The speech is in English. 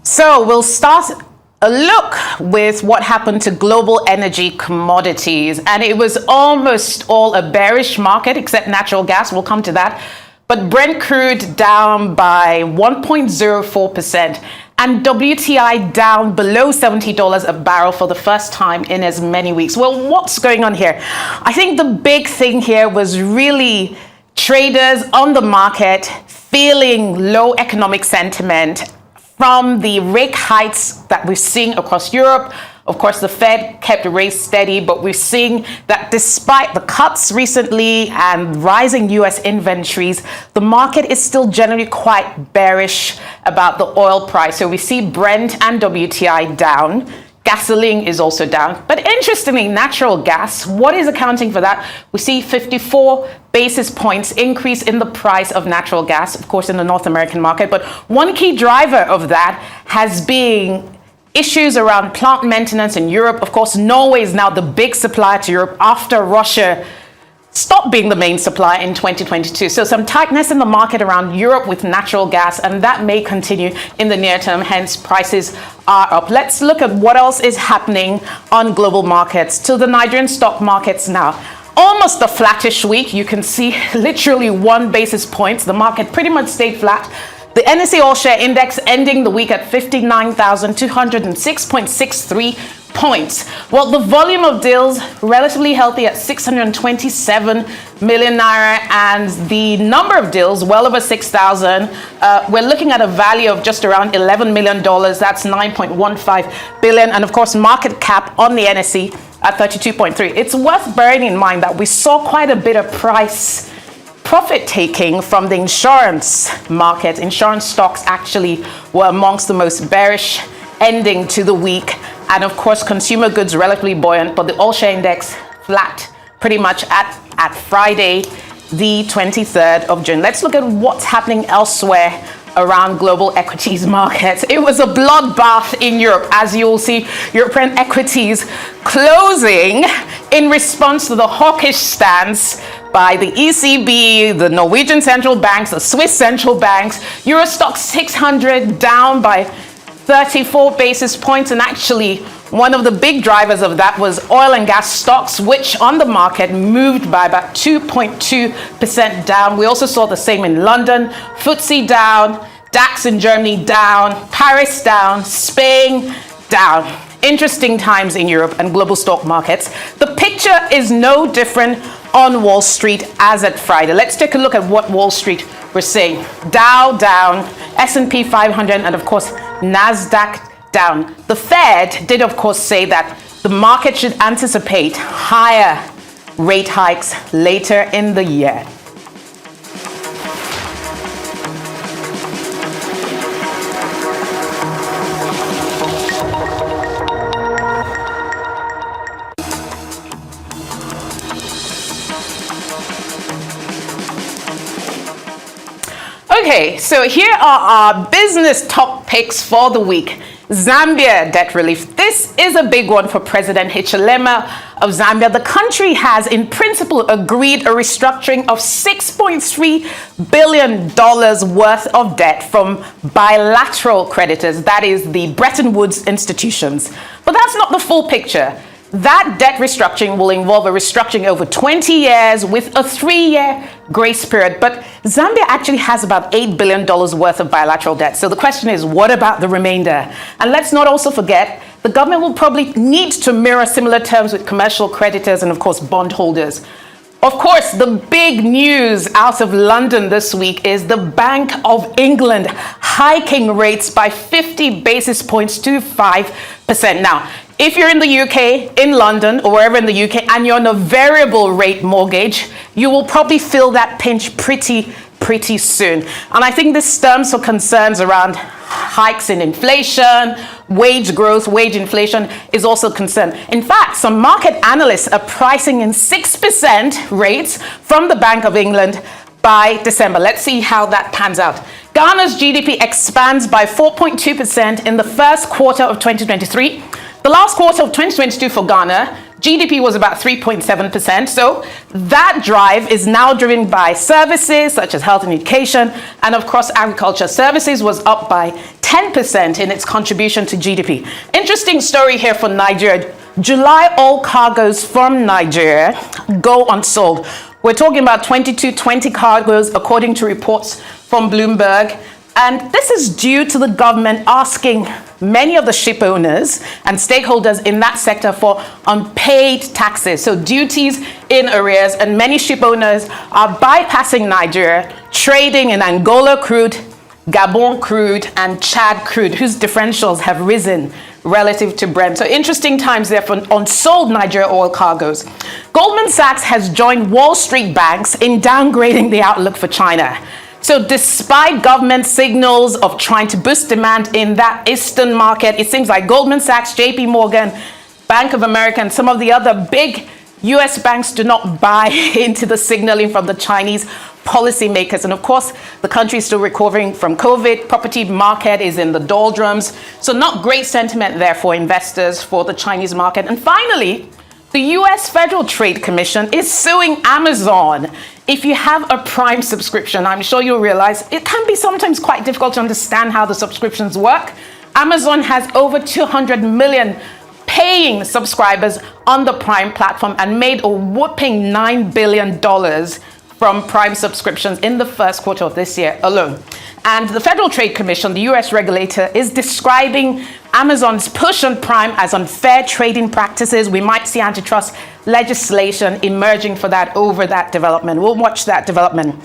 So we'll start a look with what happened to global energy commodities. And it was almost all a bearish market, except natural gas. We'll come to that. But Brent crude down by 1.04%. And WTI down below $70 a barrel for the first time in as many weeks. Well, what's going on here? I think the big thing here was really traders on the market feeling low economic sentiment from the rate hikes that we're seeing across Europe. Of course, the Fed kept rates steady, but we're seeing that despite the cuts recently and rising US inventories, the market is still generally quite bearish about the oil price. So we see Brent and WTI down. Gasoline is also down. But interestingly, natural gas, what is accounting for that? We see 54 basis points increase in the price of natural gas, of course, in the North American market. But one key driver of that has been issues around plant maintenance in Europe. Of course, Norway is now the big supplier to Europe after Russia stopped being the main supplier in 2022. So some tightness in the market around Europe with natural gas, and that may continue in the near term, hence prices are up. Let's look at what else is happening on global markets. To the Nigerian stock markets now. Almost a flattish week. You can see literally 1 basis point. The market pretty much stayed flat. The NSE All Share Index ending the week at 59,206.63 points. Well, the volume of deals relatively healthy at 627 million naira, and the number of deals well over 6,000. We're looking at a value of just around $11 million. That's 9.15 billion, and of course, market cap on the NSE at 32.3. It's worth bearing in mind that we saw quite a bit of price profit taking from the insurance market. Insurance stocks actually were amongst the most bearish ending to the week. And of course, consumer goods relatively buoyant, but the All Share Index flat pretty much at Friday, the 23rd of June. Let's look at what's happening elsewhere around global equities markets. It was a bloodbath in Europe, as you will see European equities closing in response to the hawkish stance by the ECB, the Norwegian central banks, the Swiss central banks. Euro Stoxx 600 down by 34 basis points, and actually one of the big drivers of that was oil and gas stocks, which on the market moved by about 2.2% down. We also saw the same in London. FTSE down, DAX in Germany down, Paris down, Spain down. Interesting times in Europe and global stock markets. The picture is no different on Wall Street as at Friday. Let's take a look at what Wall Street we're seeing. Dow down, S&P 500, and of course, NASDAQ down. The Fed did, of course, say that the market should anticipate higher rate hikes later in the year. Okay, so here are our business top picks for the week. Zambia debt relief. This is a big one for President Hichilema of Zambia. The country has, in principle, agreed a restructuring of $6.3 billion worth of debt from bilateral creditors, that is, the Bretton Woods institutions. But that's not the full picture. That debt restructuring will involve a restructuring over 20 years with a 3-year grace period. But Zambia actually has about $8 billion worth of bilateral debt. So the question is, what about the remainder? And let's not also forget, the government will probably need to mirror similar terms with commercial creditors and, of course, bondholders. Of course, the big news out of London this week is the Bank of England hiking rates by 50 basis points to 5%. Now, if you're in the UK, in London, or wherever in the UK, and you're on a variable rate mortgage, you will probably feel that pinch pretty soon. And I think this stems from concerns around hikes in inflation, wage growth, wage inflation is also a concern. In fact, some market analysts are pricing in 6% rates from the Bank of England by December. Let's see how that pans out. Ghana's GDP expands by 4.2% in the first quarter of 2023. The last quarter of 2022 for Ghana, GDP was about 3.7%. So that drive is now driven by services such as health and education, and of course, agriculture. Services was up by 10% in its contribution to GDP. Interesting story here for Nigeria. July oil cargoes from Nigeria go unsold. We're talking about 2220 cargoes according to reports from Bloomberg. And this is due to the government asking many of the ship owners and stakeholders in that sector for unpaid taxes, so duties in arrears, and many ship owners are bypassing Nigeria, trading in Angola crude, Gabon crude, and Chad crude, whose differentials have risen relative to Brent. So interesting times there for unsold Nigeria oil cargoes. Goldman Sachs has joined Wall Street banks in downgrading the outlook for China. So despite government signals of trying to boost demand in that Eastern market, it seems like Goldman Sachs, JP Morgan, Bank of America, and some of the other big US banks do not buy into the signaling from the Chinese policymakers. And of course, the country is still recovering from COVID. Property market is in the doldrums. So not great sentiment there for investors for the Chinese market. And finally, the US Federal Trade Commission is suing Amazon. If you have a Prime subscription, I'm sure you'll realize it can be sometimes quite difficult to understand how the subscriptions work. Amazon has over 200 million paying subscribers on the Prime platform and made a whopping $9 billion from Prime subscriptions in the first quarter of this year alone. And the Federal Trade Commission, the US regulator, is describing Amazon's push on Prime as unfair trading practices. We might see antitrust legislation emerging for that over that development. We'll watch that development.